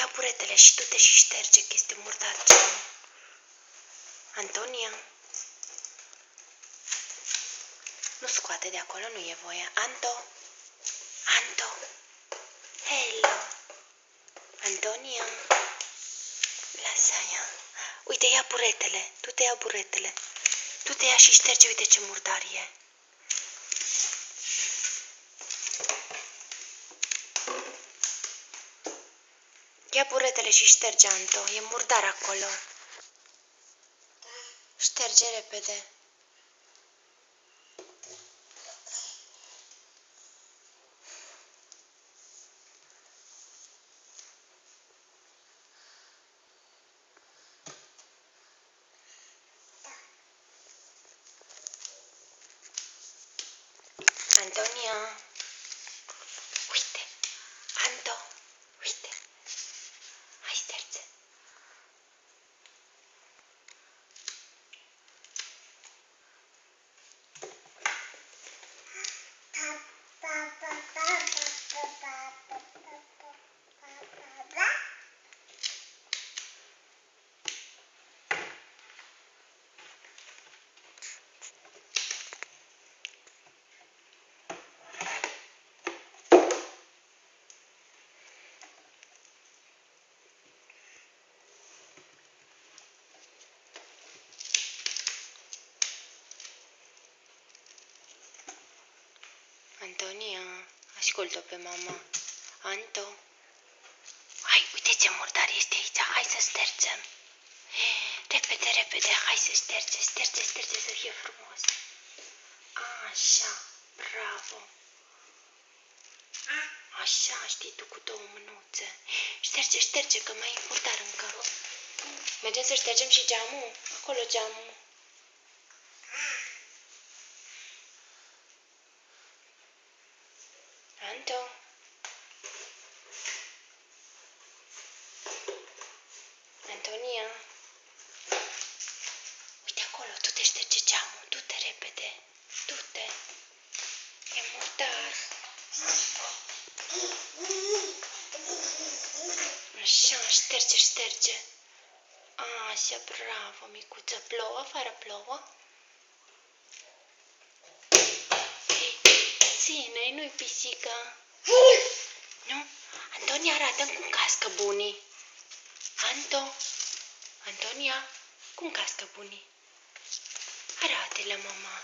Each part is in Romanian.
ia buretele și du-te și șterge că este murdar geamul. Antonia? Nu scoate de acolo, nu e voie. Anto? Anto? Hello? Antonia? Lasă ea. Uite, ia buretele. Du-te, ia buretele. Du-te, ia și șterge, uite ce murdar e. Ia buretele și șterge, Anto. E murdar acolo. Șterge repede. Antonia. Uite. Anto. Uite. Hai, șterge. Antonia, ascultă pe mama. Anto. Hai, uite ce murdar este aici. Hai să ștergem. Repede, repede, hai să șterge, șterge, șterge, să fie frumos. Așa, bravo. Așa, știi tu, cu două mânuțe. Șterge, șterge, că mai e murdar încă. Mergem să ștergem și geamul? Acolo geamul. Anto. Antonia. Uite acolo, du-te, șterge geamul. Du-te repede. Du-te. E murdar. Așa, șterge, șterge. Așa, bravo, micuță. Plouă, afară plouă. Ține, nu-i pisică. Nu? Antonia, arată-mi cum cască bunii. Anto? Antonia? Cum cască bunii? Arată la mama.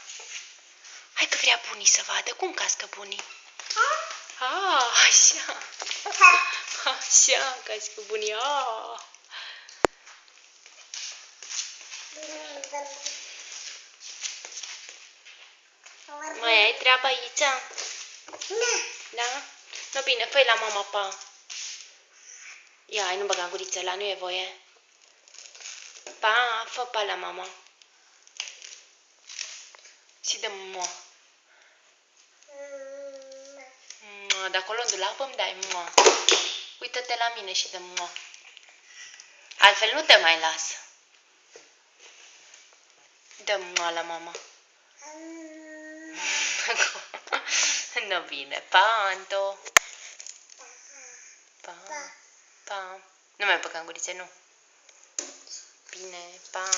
Hai că vrea bunii să vadă cum cască bunii. Așa. Așa, cască bunii. Mai ai treabă aici? Da? No, bine, fă-i la mama, pa. Ia, hai, nu băga în guriță ăla, nu e voie. Pa, fă pa la mama. Și dă mua. De acolo în dulapă îmi dai mua. Uită-te la mine și dă mua. Altfel nu te mai las. Dă mua la mama. Nu bine, pa, Anto. Pa, pa. Nu mai băga în guriță, nu. Bine, pa.